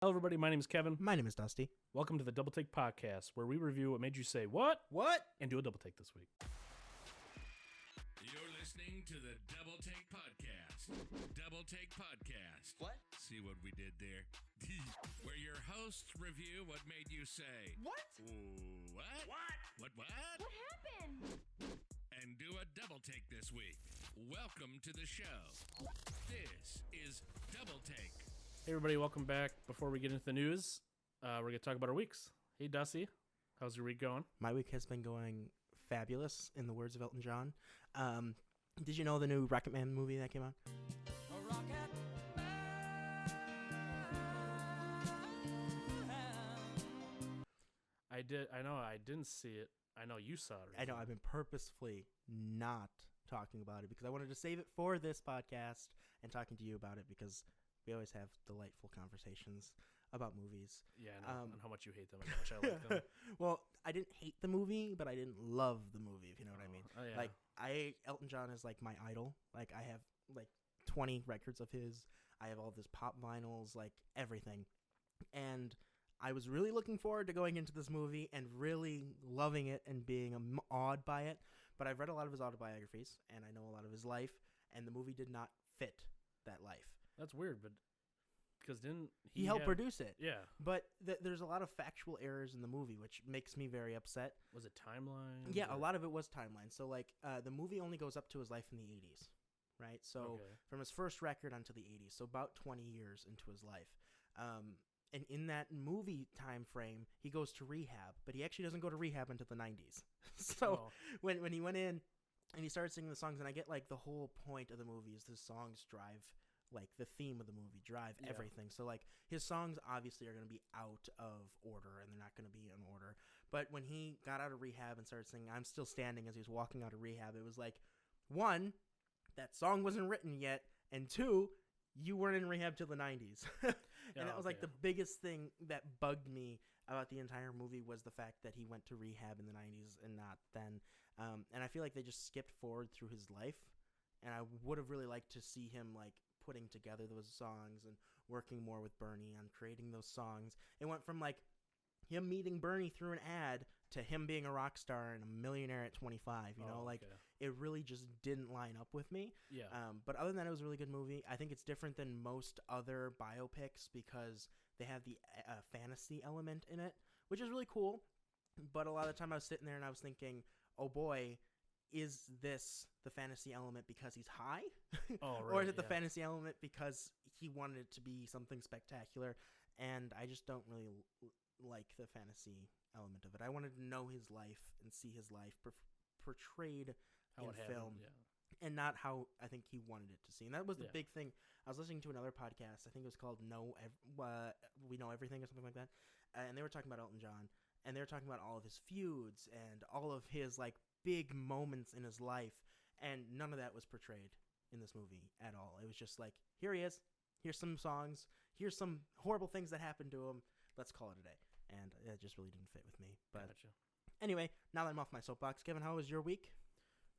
Hello, everybody. My name is Kevin. My name is Dusty. Welcome to the Double Take Podcast, where we review what made you say, what? And do a double take this week. You're listening to the Double Take Podcast. Double Take Podcast. What? See what we did there? Where your hosts review what made you say, What? Ooh, what? What? What happened? And do a double take this week. Welcome to the show. This is Double Take. Hey, everybody. Welcome back. Before we get into the news, we're going to talk about our weeks. Hey, Dusty. How's your week going? My week has been going fabulous, in the words of Elton John. Did you know the new Raccoon movie that came out? I did. I know. I didn't see it. I know you saw it. I know. I've been purposefully not talking about it because I wanted to save it for this podcast and talking to you about it because we always have delightful conversations about movies. Yeah, I know, and how much you hate them and how much I like them. Well, I didn't hate the movie, but I didn't love the movie, if you know what I mean. Oh, yeah. Elton John is like my idol. Like, I have like 20 records of his. I have all of his pop vinyls, like everything. And I was really looking forward to going into this movie and really loving it and being awed by it. But I've read a lot of his autobiographies and I know a lot of his life, and the movie did not fit that life. That's weird, but because didn't he helped produce it? Yeah. But there's a lot of factual errors in the movie, which makes me very upset. Was it timeline? Yeah, a lot of it was timeline. So, like, the movie only goes up to his life in the 80s, right? So, from his first record onto the 80s, so about 20 years into his life. And in that movie time frame, he goes to rehab, but he actually doesn't go to rehab until the 90s. So, when he went in and he started singing the songs, and I get, like, the whole point of the movie is the songs drive, like, the theme of the movie, drive everything. So, like, his songs obviously are going to be out of order, and they're not going to be in order. But when he got out of rehab and started singing I'm Still Standing as he was walking out of rehab, it was like, one, that song wasn't written yet, and two, you weren't in rehab till the 90s. And that was, like, the biggest thing that bugged me about the entire movie was the fact that he went to rehab in the 90s and not then. And I feel like they just skipped forward through his life, and I would have really liked to see him, like, putting together those songs and working more with Bernie on creating those songs. It went from, like, him meeting Bernie through an ad to him being a rock star and a millionaire at 25, you know? Like, it really just didn't line up with me. Yeah. But other than that, it was a really good movie. I think it's different than most other biopics because they have the fantasy element in it, which is really cool. But a lot of the time I was sitting there and I was thinking, oh boy, is this the fantasy element because he's high? Or is it the fantasy element because he wanted it to be something spectacular? And I just don't really like the fantasy element of it. I wanted to know his life and see his life portrayed in film, and not how I think he wanted it to see. And that was the big thing. I was listening to another podcast. I think it was called We Know Everything or something like that. And they were talking about Elton John, and they were talking about all of his feuds and all of his, like, big moments in his life, and none of that was portrayed in this movie at all. It was just like, here he is, here's some songs, here's some horrible things that happened to him, let's call it a day. And it just really didn't fit with me. But anyway, now that I'm off my soapbox, Kevin, how was your week?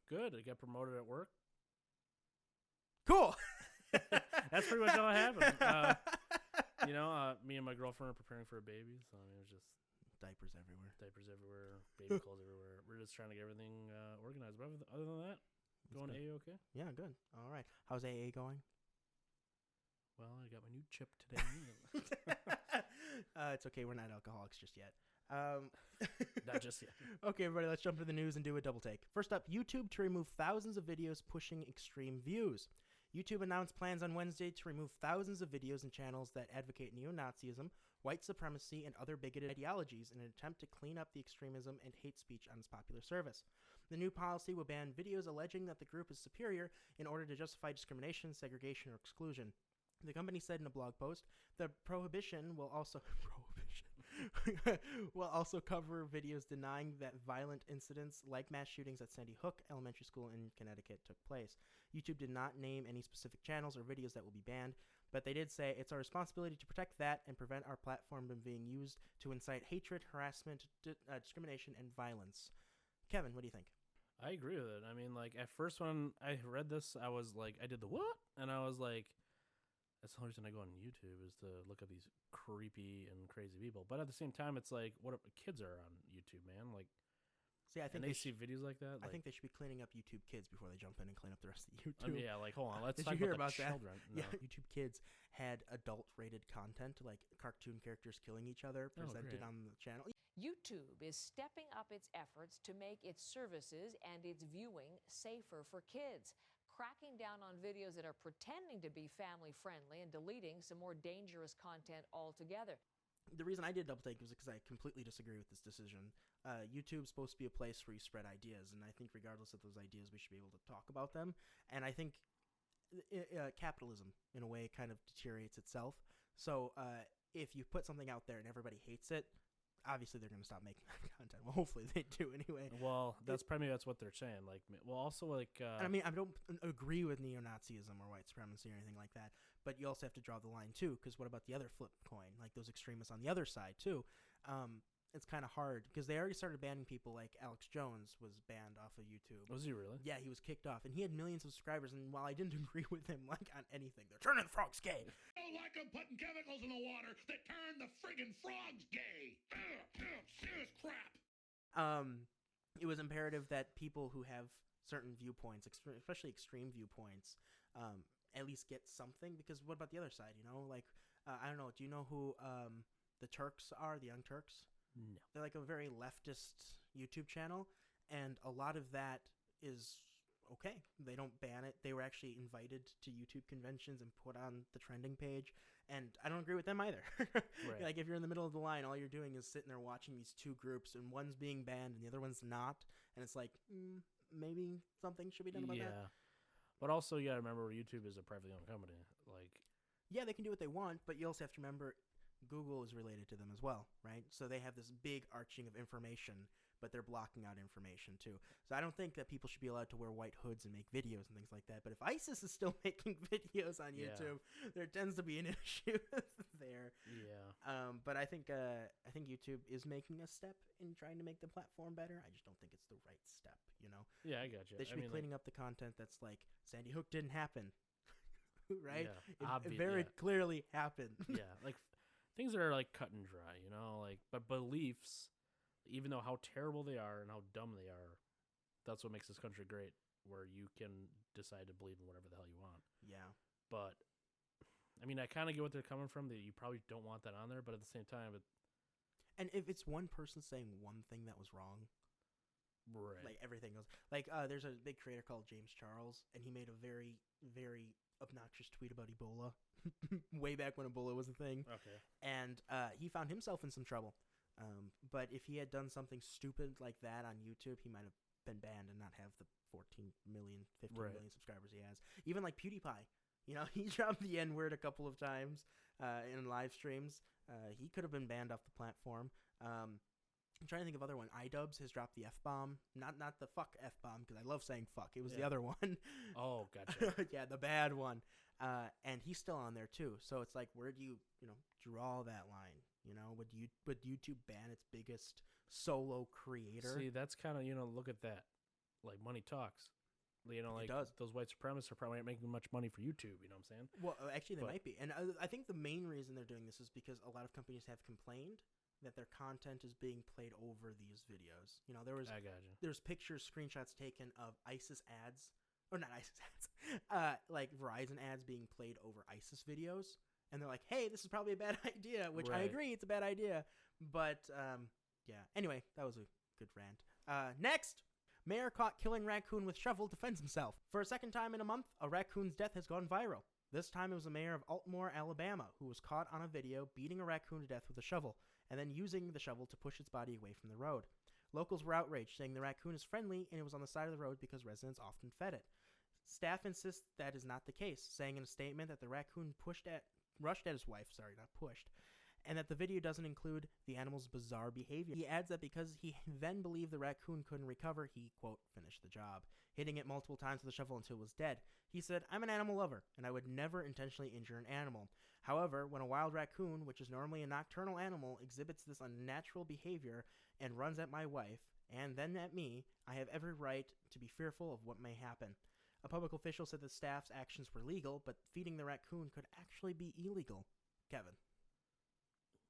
Good. I got promoted at work. Cool. That's pretty much all I have. Me and my girlfriend are preparing for a baby, so I mean, it was just diapers everywhere, baby clothes everywhere. We're just trying to get everything organized. But other than that, going to AA okay? Yeah, good. All right. How's AA going? Well, I got my new chip today. It's okay. We're not alcoholics just yet. Not just yet. Okay, everybody, let's jump into the news and do a double take. First up, YouTube to remove thousands of videos pushing extreme views. YouTube announced plans on Wednesday to remove thousands of videos and channels that advocate neo-Nazism, white supremacy, and other bigoted ideologies in an attempt to clean up the extremism and hate speech on its popular service. The new policy will ban videos alleging that the group is superior in order to justify discrimination, segregation, or exclusion. The company said in a blog post, the prohibition will also cover videos denying that violent incidents like mass shootings at Sandy Hook Elementary School in Connecticut took place. YouTube did not name any specific channels or videos that will be banned, but they did say it's our responsibility to protect that and prevent our platform from being used to incite hatred, harassment, discrimination, and violence. Kevin, what do you think? I agree with it. I mean, like, at first when I read this, I was like, I did the what? And I was like, That's the only reason I go on YouTube is to look at these creepy and crazy people. But at the same time, it's like, what if kids are on YouTube, man? Like, See, I think and they see videos like that. I Like, think they should be cleaning up YouTube Kids before they jump in and clean up the rest of the YouTube. I mean, yeah, like, hold on, let's Did talk you hear about about that? children. No. Yeah, YouTube Kids had adult-rated content, like cartoon characters killing each other, presented great. on the channel. YouTube is stepping up its efforts to make its services and its viewing safer for kids, cracking down on videos that are pretending to be family-friendly and deleting some more dangerous content altogether. The reason I did double take was because I completely disagree with this decision. YouTube's supposed to be a place where you spread ideas, and I think regardless of those ideas, we should be able to talk about them. And I think capitalism, in a way, kind of deteriorates itself. So if you put something out there and everybody hates it, obviously they're going to stop making that content. Well, hopefully they do anyway. Well, that's what they're saying. Like, well, also like, And I mean, I don't agree with neo-Nazism or white supremacy or anything like that, but you also have to draw the line too, because what about the other flip coin, like those extremists on the other side too? It's kind of hard because they already started banning people. Like Alex Jones was banned off of YouTube. was he really? Yeah, he was kicked off, and he had millions of subscribers. And while I didn't agree with him like on anything, they're turning the frogs gay. I don't like them putting chemicals in the water that turn the friggin' frogs gay. Serious crap. It was imperative that people who have certain viewpoints, especially extreme viewpoints, at least get something. Because what about the other side? You know, like I don't know. Do you know who the Turks are? The Young Turks? No. They're like a very leftist YouTube channel, and a lot of that is okay. They don't ban it. They were actually invited to YouTube conventions and put on the trending page, and I don't agree with them either. Right. Like if you're in the middle of the line, all you're doing is sitting there watching these two groups, and one's being banned and the other one's not, and it's like maybe something should be done about that. Yeah. But also, you got to remember, YouTube is a privately owned company. Like, Yeah, they can do what they want, but you also have to remember Google is related to them as well, right? So they have this big arching of information, but they're blocking out information too. So I don't think that people should be allowed to wear white hoods and make videos and things like that. But if ISIS is still making videos on Yeah. YouTube, there tends to be an issue there. yeah. But I think YouTube is making a step in trying to make the platform better. I just don't think it's the right step, you know? Yeah, I got you. They should be cleaning up the content that's like, Sandy Hook didn't happen, right? Yeah, It very clearly happened. yeah, like things that are like cut and dry, you know, like, but beliefs, even though how terrible they are and how dumb they are, that's what makes this country great, where you can decide to believe in whatever the hell you want. Yeah. But I mean, I kind of get what they're coming from, that you probably don't want that on there, but at the same time, And if it's one person saying one thing that was wrong, right. like everything goes. Like there's a big creator called James Charles, and he made a very, very obnoxious tweet about Ebola way back when Ebola was a thing. Okay. And he found himself in some trouble. But if he had done something stupid like that on YouTube, he might have been banned and not have the 14 million, 15 Right. million subscribers he has. Even like PewDiePie. You know, he dropped the N-word a couple of times in live streams. He could have been banned off the platform. I'm trying to think of other one. iDubbbz has dropped the F-bomb. Not the fuck F-bomb, because I love saying fuck. It was the Yeah. other one. Oh, gotcha. Yeah, the bad one. And he's still on there too. So it's like, where do you draw that line? You know, would YouTube ban its biggest solo creator? See, that's kind of, look at that. Like, money talks. You know, like, does. those white supremacists are probably not making much money for YouTube, you know what I'm saying? Well, actually, they But- might be. And I think the main reason they're doing this is because a lot of companies have complained that their content is being played over these videos. You know, I got you. there's pictures, screenshots taken of ISIS ads, or not ISIS ads, like Verizon ads being played over ISIS videos. And they're like, hey, this is probably a bad idea, which I Right. agree, it's a bad idea. But, yeah. Anyway, that was a good rant. Next! Mayor caught killing raccoon with shovel defends himself. For a second time in a month, a raccoon's death has gone viral. This time it was the mayor of Altmore, Alabama, who was caught on a video beating a raccoon to death with a shovel, and then using the shovel to push its body away from the road. Locals were outraged, saying the raccoon is friendly and it was on the side of the road because residents often fed it. Staff insist that is not the case, saying in a statement that the raccoon rushed at his wife, and that the video doesn't include the animal's bizarre behavior. He adds that because he then believed the raccoon couldn't recover, he, quote, finished the job, hitting it multiple times with the shovel until it was dead. He said, I'm an animal lover, and I would never intentionally injure an animal. However, when a wild raccoon, which is normally a nocturnal animal, exhibits this unnatural behavior and runs at my wife, and then at me, I have every right to be fearful of what may happen. A public official said the staff's actions were legal, but feeding the raccoon could actually be illegal. Kevin.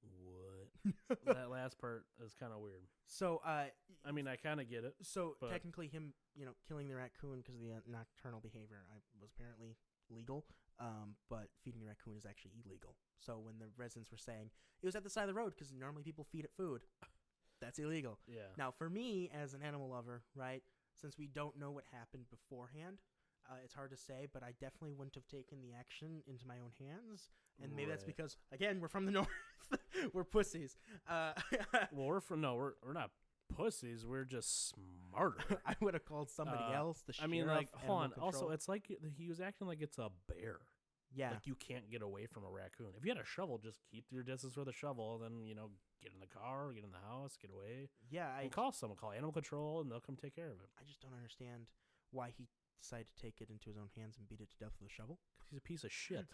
What? That last part is kind of weird. So, I mean, I kind of get it. So but technically, him, killing the raccoon because of the nocturnal behavior was apparently legal. But feeding the raccoon is actually illegal. So when the residents were saying it was at the side of the road because normally people feed it food, that's illegal. Yeah. Now, for me as an animal lover, right? Since we don't know what happened beforehand, it's hard to say. But I definitely wouldn't have taken the action into my own hands. And maybe that's because, again, we're from the north. We're pussies. Well, we're not pussies. We're just smarter. I would have called somebody else. The sheriff. I mean, like, hold on. Control. Also, it's like he was acting like it's a bear. Yeah. Like you can't get away from a raccoon. If you had a shovel, just keep your distance with a shovel. Then get in the car, get in the house, get away. Yeah. And call someone, call animal control, and they'll come take care of it. I just don't understand why he decided to take it into his own hands and beat it to death with a shovel. He's a piece of shit.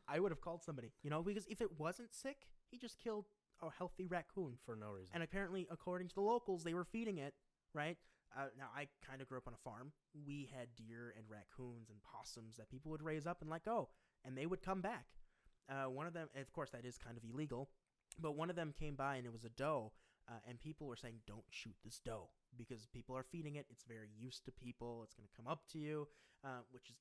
I would have called somebody, because if it wasn't sick, he just killed a healthy raccoon For no reason. And apparently, according to the locals, they were feeding it, right? Now, I kind of grew up on a farm. We had deer and raccoons and possums that people would raise up and let go, and they would come back. One of them, and of course, that is kind of illegal, but one of them came by, and it was a doe, and people were saying, don't shoot this doe, because people are feeding it. It's very used to people. It's going to come up to you, which is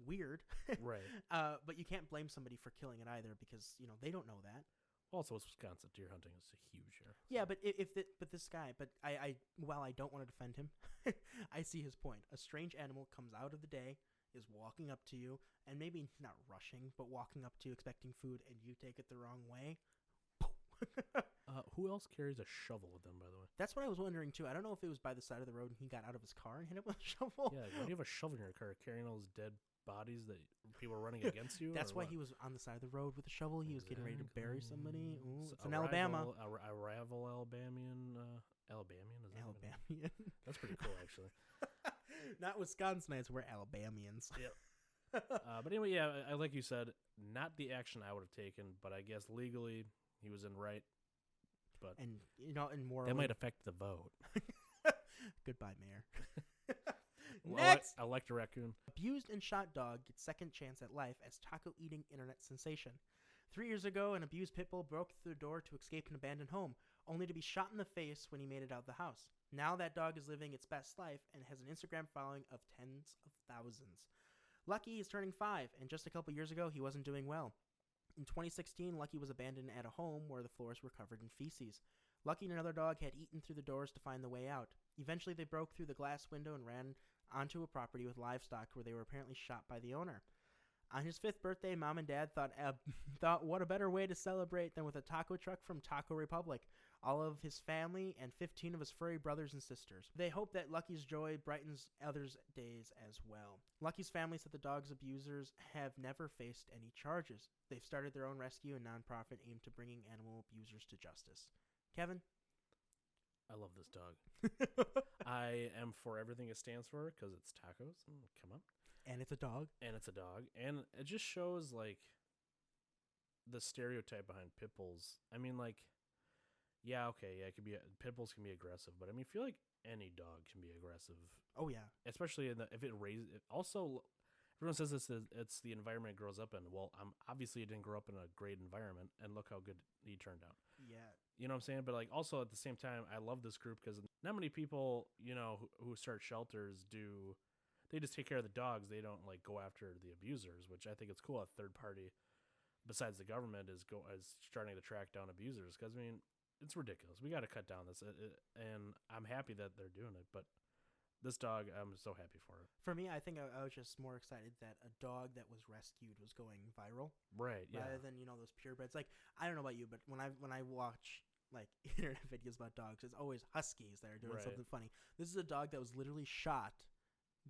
weird. Right. But you can't blame somebody for killing it either because, they don't know that. Also, it's Wisconsin. Deer hunting is huge here. Yeah, but this guy, while I don't want to defend him, I see his point. A strange animal comes out of the day, is walking up to you, and maybe not rushing, but walking up to you expecting food, and you take it the wrong way. Who else carries a shovel with them, by the way? That's what I was wondering, too. I don't know if it was by the side of the road and he got out of his car and hit it with a shovel. Yeah, why do you have a shovel in your car carrying all those dead bodies that people are running against you? That's why he was on the side of the road with a shovel. He was getting ready to bury somebody. Ooh, it's in Alabama. A rival Alabamian. Alabamian? Is that Alabamian. That's pretty cool, actually. Not Wisconsinites, we're Alabamians. Yep. But anyway, yeah, like you said, not the action I would have taken, but I guess legally he was in right. But and morally, that might affect the vote. Goodbye, Mayor. Well, Next, I elect a raccoon. Abused and shot dog gets second chance at life as taco eating internet sensation. 3 years ago, an abused pit bull broke through the door to escape an abandoned home, only to be shot in the face when he made it out the house. Now that dog is living its best life and has an Instagram following of tens of thousands. Lucky is turning 5, and just a couple years ago, he wasn't doing well. In 2016, Lucky was abandoned at a home where the floors were covered in feces. Lucky and another dog had eaten through the doors to find the way out. Eventually, they broke through the glass window and ran onto a property with livestock where they were apparently shot by the owner. On his 5th birthday, Mom and Dad thought what a better way to celebrate than with a taco truck from Taco Republic. All of his family and 15 of his furry brothers and sisters. They hope that Lucky's joy brightens others' days as well. Lucky's family said the dog's abusers have never faced any charges. They've started their own rescue and nonprofit aimed to bringing animal abusers to justice. Kevin? I love this dog. I am for everything it stands for because it's tacos. Come on. And it's a dog. And it just shows, like, the stereotype behind pit bulls. I mean, like, it could be pit bulls can be aggressive, but I mean, I feel like any dog can be aggressive. Oh yeah, especially if it raises. Also, everyone says it's the environment it grows up in. Well, obviously it didn't grow up in a great environment, and look how good he turned out. Yeah, you know what I'm saying. But like, also at the same time, I love this group because not many people, who start shelters do. They just take care of the dogs. They don't like go after the abusers, which I think it's cool. A third party, besides the government, is starting to track down abusers. Because I mean, it's ridiculous. We got to cut down this, and I'm happy that they're doing it. But this dog, I'm so happy for it. For me, I think I was just more excited that a dog that was rescued was going viral, right? Yeah. Rather than those purebreds. Like, I don't know about you, but when I watch like internet videos about dogs, it's always huskies that are doing something funny. This is a dog that was literally shot,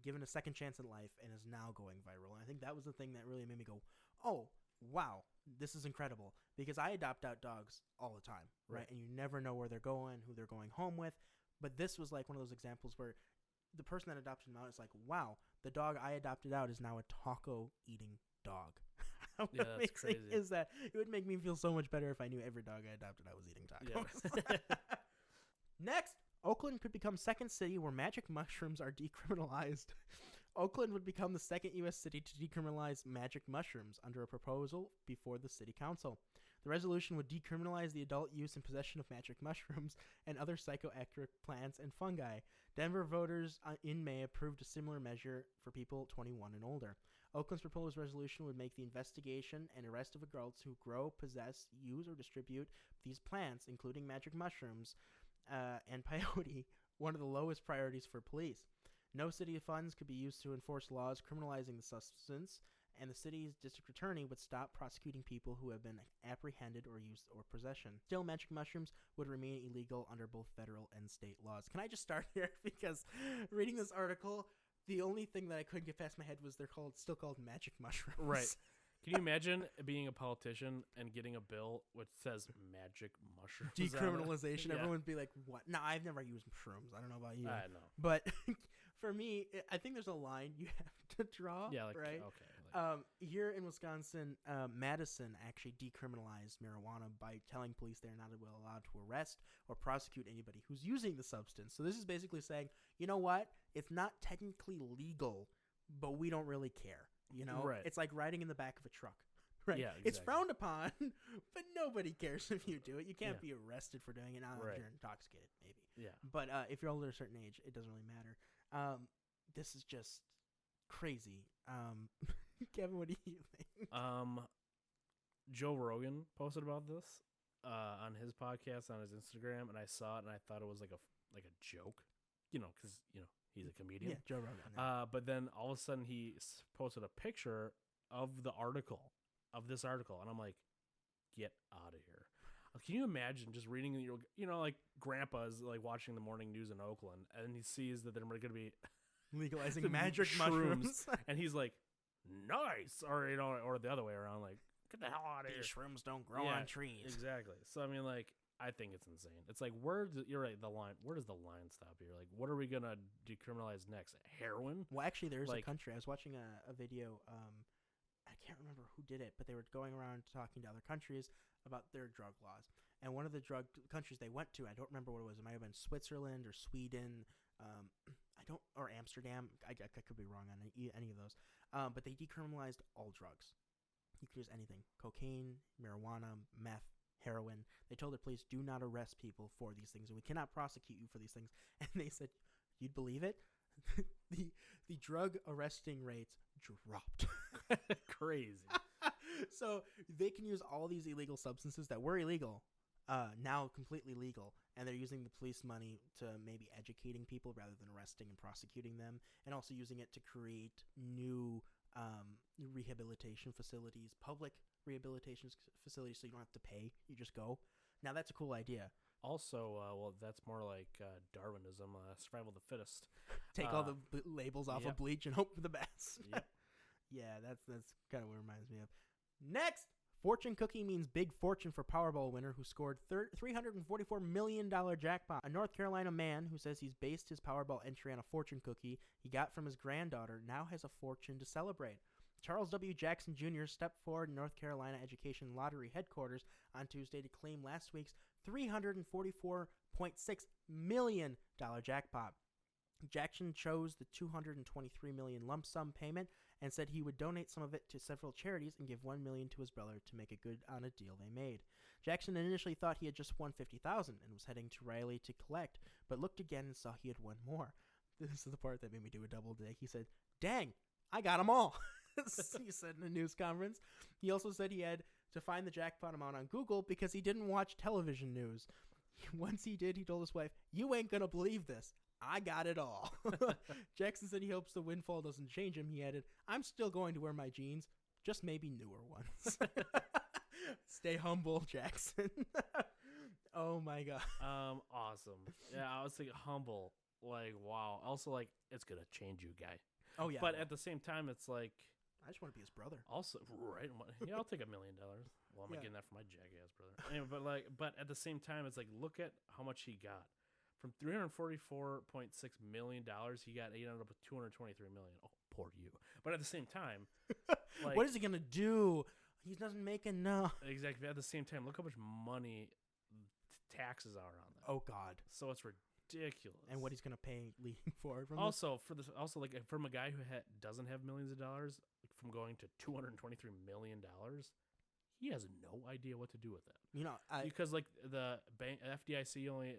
given a second chance in life, and is now going viral. And I think that was the thing that really made me go, oh, wow, this is incredible. Because I adopt out dogs all the time, right? And you never know where they're going, who they're going home with. But this was like one of those examples where the person that adopted him out is like, wow, the dog I adopted out is now a taco-eating dog. Yeah, that's crazy. Is that it would make me feel so much better if I knew every dog I adopted out was eating tacos. Yeah. Next, Oakland could become second city where magic mushrooms are decriminalized. Oakland would become the second U.S. city to decriminalize magic mushrooms under a proposal before the city council. The resolution would decriminalize the adult use and possession of magic mushrooms and other psychoactive plants and fungi. Denver voters in May approved a similar measure for people 21 and older. Oakland's proposed resolution would make the investigation and arrest of adults who grow, possess, use, or distribute these plants, including magic mushrooms and peyote, one of the lowest priorities for police. No city funds could be used to enforce laws criminalizing the substance, and the city's district attorney would stop prosecuting people who have been apprehended or used or possession. Still, magic mushrooms would remain illegal under both federal and state laws. Can I just start here? Because reading this article, the only thing that I couldn't get past my head was they're still called magic mushrooms. Right. Can you imagine being a politician and getting a bill which says magic mushrooms? Decriminalization. Yeah. Everyone would be like, what? No, I've never used mushrooms. I don't know about you. I know. But for me, I think there's a line you have to draw. Yeah, like, right? Okay. Like, Here in Wisconsin, Madison actually decriminalized marijuana by telling police they're not allowed to arrest or prosecute anybody who's using the substance. So this is basically saying, you know what? It's not technically legal, but we don't really care. You know, right. It's like riding in the back of a truck, right? Yeah, exactly. It's frowned upon, but nobody cares if you do it. You can't Yeah. be arrested for doing it now Right. if you're intoxicated, maybe. Yeah. But if you're older a certain age, it doesn't really matter. This is just crazy. Kevin, what do you think? Joe Rogan posted about this on his podcast on his Instagram, and I saw it and I thought it was like a joke, because he's a comedian. Yeah, Joe Rogan. But then all of a sudden he posted a picture of this article, and I'm like, get out of here. Can you imagine just reading like grandpa's like watching the morning news in Oakland, and he sees that they're going to be Legalizing magic mushrooms. and he's like, nice, or or the other way around, like, get the hell out of here. These shrooms don't grow on trees. Exactly. So I mean, like, I think it's insane. It's like, you're right, the line. Where does the line stop here? Like, what are we gonna decriminalize next? Heroin? Well, actually, there's like, a country. I was watching a video. I can't remember who did it, but they were going around talking to other countries about their drug laws. And one of the drug countries they went to, I don't remember what it was. It might have been Switzerland or Sweden. Or Amsterdam. I could be wrong on any of those. But they decriminalized all drugs. You could use anything: cocaine, marijuana, meth, heroin. They told the police, do not arrest people for these things, and we cannot prosecute you for these things. And they said, you'd believe it? the drug arresting rates dropped. Crazy. So they can use all these illegal substances that were illegal, now completely legal, and they're using the police money to maybe educating people rather than arresting and prosecuting them, and also using it to create new rehabilitation facilities, public rehabilitation facilities, so you don't have to pay, you just go. Now that's a cool idea. Also, well, that's more like Darwinism, survival of the fittest. Take all the labels off yep. of bleach and hope for the best. Yep. Yeah, that's kind of what it reminds me of. Next, fortune cookie means big fortune for Powerball winner who scored $344 million jackpot. A North Carolina man who says he's based his Powerball entry on a fortune cookie he got from his granddaughter now has a fortune to celebrate. Charles W. Jackson Jr. stepped forward in North Carolina Education Lottery headquarters on Tuesday to claim last week's $344.6 million jackpot. Jackson chose the $223 million lump sum payment and said he would donate some of it to several charities and give $1 million to his brother to make a good on a deal they made. Jackson initially thought he had just won $50,000 and was heading to Riley to collect, but looked again and saw he had won more. This is the part that made me do a double take. He said, "Dang, I got them all." He said in a news conference. He also said he had to find the jackpot amount on Google because he didn't watch television news. Once he did, he told his wife, "You ain't gonna believe this. I got it all." Jackson said he hopes the windfall doesn't change him. He added, "I'm still going to wear my jeans, just maybe newer ones." Stay humble, Jackson. Oh my God. Awesome. Yeah, I was thinking humble. Like, wow. Also, like, it's gonna change you, guy. Oh yeah. But at the same time, it's like, I just want to be his brother. Also, right? Yeah, I'll take $1 million. Well, I'm not getting that from my jackass brother. Anyway, but at the same time, it's like, look at how much he got. From $344.6 million, he ended up with $223 million. Oh, poor you. But at the same time, like, what is he gonna do? He doesn't make enough. Exactly. At the same time, look how much money taxes are on that. Oh God. So it's ridiculous. And what he's going to pay leading forward from also like from a guy who doesn't have millions of dollars, from going to $223 million, he has no idea what to do with that. You know, because like the bank FDIC only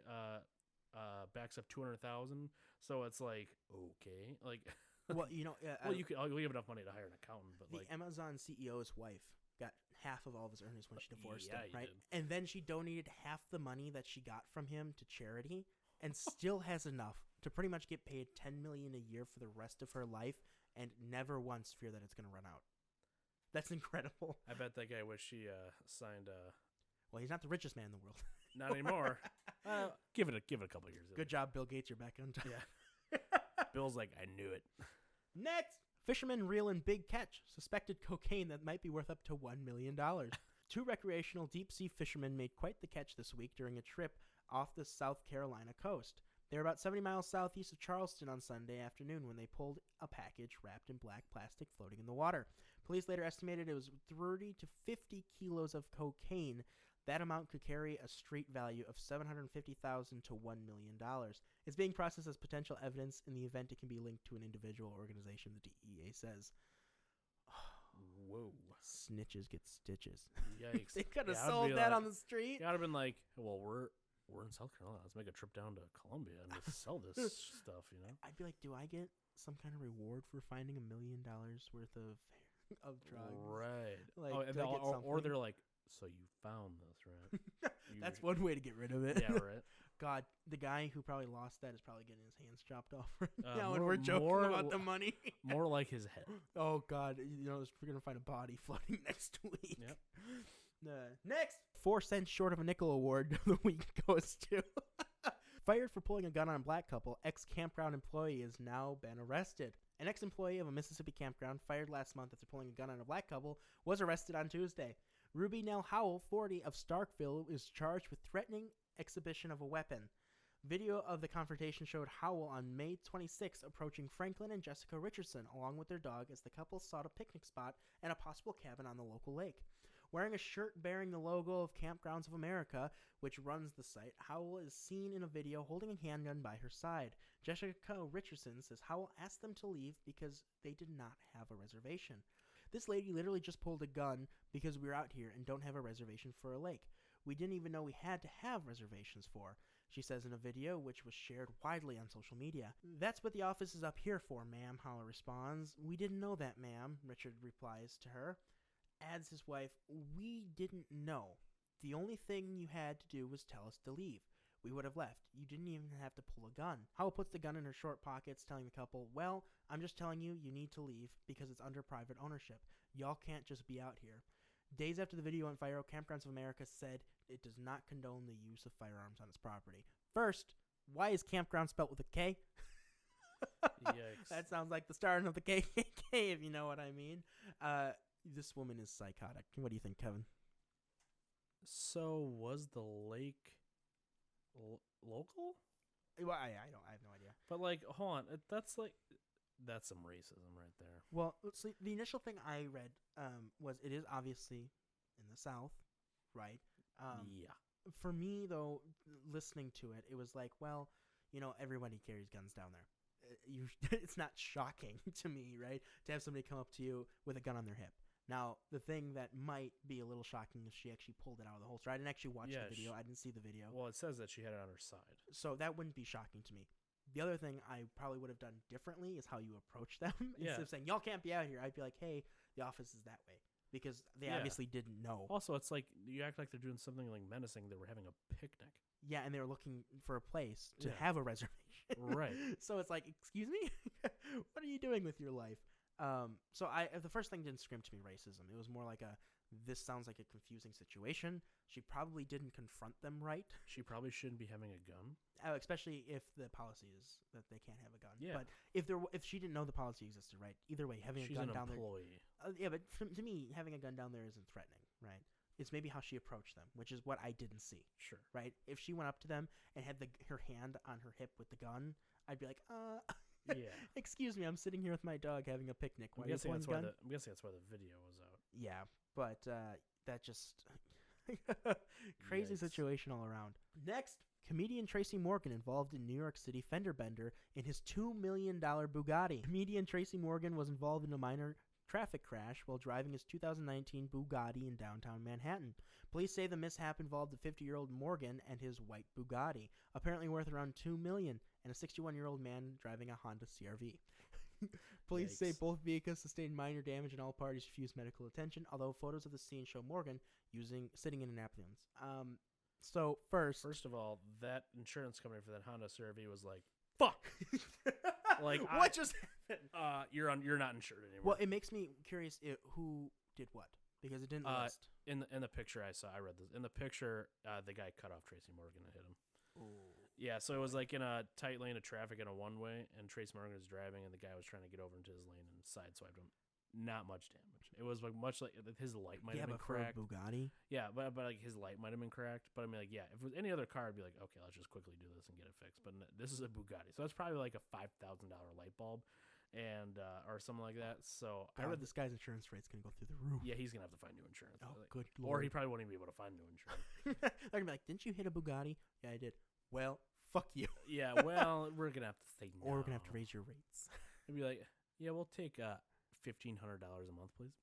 backs up 200,000, so it's like, okay, like well, you know, well, we have enough money to hire an accountant, but the like Amazon CEO's wife got half of all of his earnings when she divorced him, he right? did. And then she donated half the money that she got from him to charity, and still has enough to pretty much get paid $10 million a year for the rest of her life, and never once fear that it's going to run out. That's incredible. I bet that guy wish he signed. Well, he's not the richest man in the world. Not anymore. Give it a couple of years. Good job, Bill Gates. You're back on top. Yeah. Bill's like, I knew it. Next, fishermen reel in big catch. Suspected cocaine that might be worth up to $1 million. 2 recreational deep-sea fishermen made quite the catch this week during a trip off the South Carolina coast. They were about 70 miles southeast of Charleston on Sunday afternoon when they pulled a package wrapped in black plastic floating in the water. Police later estimated it was 30 to 50 kilos of cocaine. That amount could carry a street value of $750,000 to $1 million. It's being processed as potential evidence in the event it can be linked to an individual or organization, the DEA says. Whoa. Snitches get stitches. Yikes. They could have sold that on the street. You would have been like, well, we're in South Carolina. Let's make a trip down to Columbia and just sell this stuff, you know? I'd be like, do I get some kind of reward for finding $1 million worth of drugs? Right. Like, or they're like, so you found this, right? That's one way to get rid of it. Yeah, right. God, the guy who probably lost that is probably getting his hands chopped off right now, and we're joking about the money. More like his head. Oh, God. You know, we're going to find a body floating next week. Yep. Next, 4 cents short of a nickel award the week goes to. Fired for pulling a gun on a black couple, ex-campground employee has now been arrested. An ex-employee of a Mississippi campground fired last month after pulling a gun on a black couple was arrested on Tuesday. Ruby Nell Howell, 40, of Starkville, is charged with threatening exhibition of a weapon. Video of the confrontation showed Howell on May 26 approaching Franklin and Jessica Richardson along with their dog as the couple sought a picnic spot and a possible cabin on the local lake. Wearing a shirt bearing the logo of Campgrounds of America, which runs the site, Howell is seen in a video holding a handgun by her side. Jessica Richardson says Howell asked them to leave because they did not have a reservation. This lady literally just pulled a gun because we were out here and don't have a reservation for a lake. We didn't even know we had to have reservations for, she says in a video which was shared widely on social media. That's what the office is up here for, ma'am, Howell responds. We didn't know that, ma'am, Richard replies to her. Adds his wife, we didn't know. The only thing you had to do was tell us to leave. We would have left. You didn't even have to pull a gun. Howell puts the gun in her short pockets, telling the couple, well, I'm just telling you, you need to leave because it's under private ownership. Y'all can't just be out here. Days after the video went viral, Campgrounds of America said it does not condone the use of firearms on its property. First, why is campground spelled with a K? Yikes. That sounds like the starting of the KKK, if you know what I mean. This woman is psychotic. What do you think, Kevin? So was the lake local? Well, I have no idea. But like, hold on, that's some racism right there. Well, so the initial thing I read was it is obviously in the South, right? Yeah. For me, though, listening to it, it was like, well, you know, everybody carries guns down there. It's not shocking to me, right, to have somebody come up to you with a gun on their hip. Now, the thing that might be a little shocking is she actually pulled it out of the holster. I didn't actually watch the video. I didn't see the video. Well, it says that she had it on her side. So that wouldn't be shocking to me. The other thing I probably would have done differently is how you approach them. Instead of saying, y'all can't be out here, I'd be like, hey, the office is that way. Because they obviously didn't know. Also, it's like you act like they're doing something like menacing. They were having a picnic. Yeah, and they were looking for a place to have a reservation. Right. So it's like, excuse me? What are you doing with your life? So the first thing didn't scream to me racism. It was more like this sounds like a confusing situation. She probably didn't confront them right. She probably shouldn't be having a gun. Especially if the policy is that they can't have a gun. Yeah. But if she didn't know the policy existed, right? Either way, having a gun down there. She's an employee. Yeah, but to me, having a gun down there isn't threatening, right? It's maybe how she approached them, which is what I didn't see. Sure. Right? If she went up to them and had her hand on her hip with the gun, I'd be like, yeah. Excuse me, I'm sitting here with my dog having a picnic. Why I'm guessing that's why the video was out. Yeah, but that just Crazy Yikes. situation all around. Next, comedian Tracy Morgan involved in New York City fender bender in his $2 million Bugatti. Comedian Tracy Morgan was involved in a minor traffic crash while driving his 2019 Bugatti in downtown Manhattan. Police say the mishap involved a 50-year-old Morgan and his white Bugatti, apparently worth around $2 million, and a 61-year-old man driving a Honda CR-V. Police say Yikes. both vehicles sustained minor damage and all parties refused medical attention, although photos of the scene show Morgan sitting in an ambulance. So first of all, that insurance company for that Honda CR-V was like, fuck. Like, what just happened? You're not insured anymore. Well, it makes me curious who did what, because it didn't list. In the picture I saw, I read this. In the picture, the guy cut off Tracy Morgan and hit him. Ooh. Yeah, so it was like in a tight lane of traffic in a one-way, and Tracy Morgan was driving, and the guy was trying to get over into his lane and sideswiped him. Not much damage. It was like much like his light might have been cracked. For a Bugatti. Yeah, but like his light might have been cracked. But I mean, like, yeah, if it was any other car, I'd be like, okay, let's just quickly do this and get it fixed. But this is a Bugatti, so that's probably like a $5,000 light bulb, and or something like that. So I read this guy's insurance rate's gonna go through the roof. Yeah, he's gonna have to find new insurance. Oh, Like, good or lord. he probably wouldn't even be able to find new insurance. They're gonna be like, didn't you hit a Bugatti? Yeah, I did. Well, fuck you. Yeah, well, we're gonna have to say no. Or we're gonna have to raise your rates. I'd be like, yeah, we'll take $1,500 a month, please.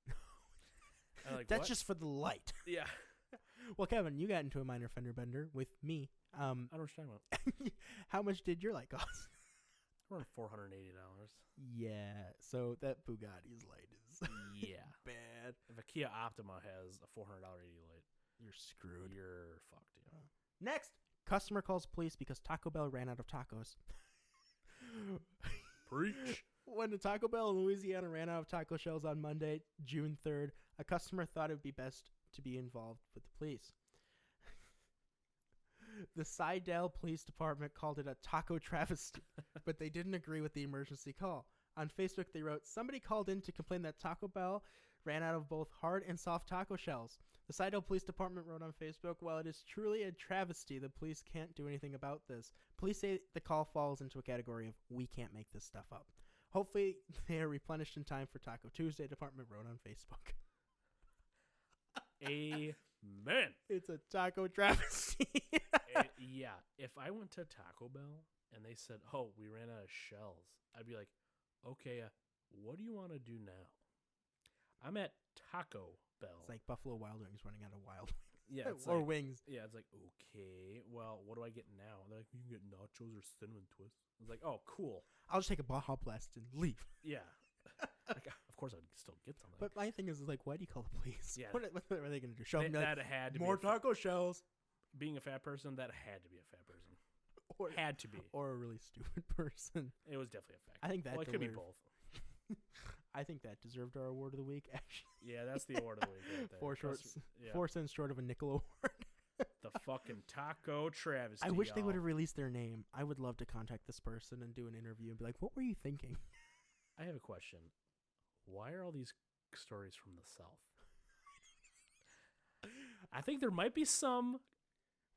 Like, That's what? just for the light. Yeah. Well, Kevin, you got into a minor fender bender with me. I don't know what you're talking about. How much did your light cost? Around $480. Yeah, so that Bugatti's light is Yeah. bad. If a Kia Optima has a $400 AD light, You're screwed. you're fucked. Yeah. Next, customer calls police because Taco Bell ran out of tacos. Preach. When the Taco Bell in Louisiana ran out of taco shells on Monday, June 3rd, a customer thought it would be best to be involved with the police. The Seidel Police Department called it a taco travesty, but they didn't agree with the emergency call. On Facebook, they wrote, somebody called in to complain that Taco Bell ran out of both hard and soft taco shells. The Seidel Police Department wrote on Facebook, while it is truly a travesty, the police can't do anything about this. Police say the call falls into a category of, we can't make this stuff up. Hopefully, they are replenished in time for Taco Tuesday, Department wrote on Facebook. Amen. It's a taco travesty. Yeah. If I went to Taco Bell and they said, oh, we ran out of shells, I'd be like, okay, what do you want to do now? I'm at Taco Bell. It's like Buffalo Wild Wings running out of wild wings. Yeah, it's or like, wings. Yeah, it's like, okay, well, what do I get now? They're like, you can get nachos or cinnamon twists. I was like, oh, cool. I'll just take a Baja Blast and leave. Yeah. Like, of course, I'd still get something. But my thing is like, why do you call the police? Yeah. What are they going to do? Show them that had to more be taco shells? being a fat person, that had to be a fat person. Or, Had to be. or a really stupid person. It was definitely a fact. I think that well, it could be deserved- both. I think that deserved our award of the week, actually. Yeah, that's the award of the week right there. 4 Trust me. cents short of a nickel award. The fucking taco travesty. I wish they y'all. would have released their name. I would love to contact this person and do an interview and be like, what were you thinking? I have a question. Why are all these stories from the South? I think there might be some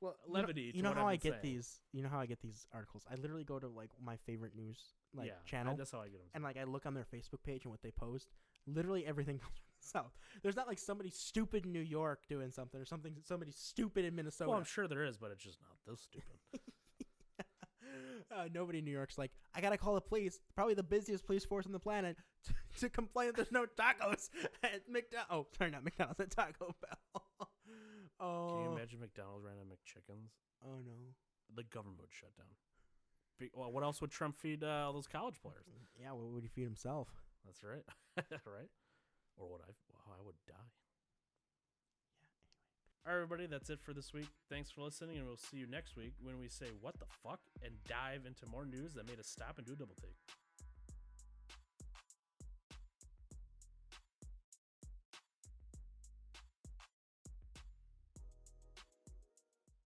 Well, levity. You to know what how I've I been get saying. these. You know how I get these articles. I literally go to like my favorite news Yeah, channel, that's how I get them. and like I look on their Facebook page and what they post. Literally everything comes from the South. There's not like somebody stupid in New York doing something or somebody stupid in Minnesota. Well, I'm sure there is, but it's just not this stupid. Nobody in New York's like, I gotta call the police, probably the busiest police force on the planet, to complain that there's no tacos at McDonald's. Oh, sorry, not McDonald's, at Taco Bell. Oh. Can you imagine McDonald's ran out of McChickens? Oh no. The government would shut down. Well, what else would Trump feed all those college players? Yeah, what would he feed himself? That's right. Right? Or would I would die. All right, everybody, that's it for this week. Thanks for listening, and we'll see you next week when we say what the fuck and dive into more news that made us stop and do a double take.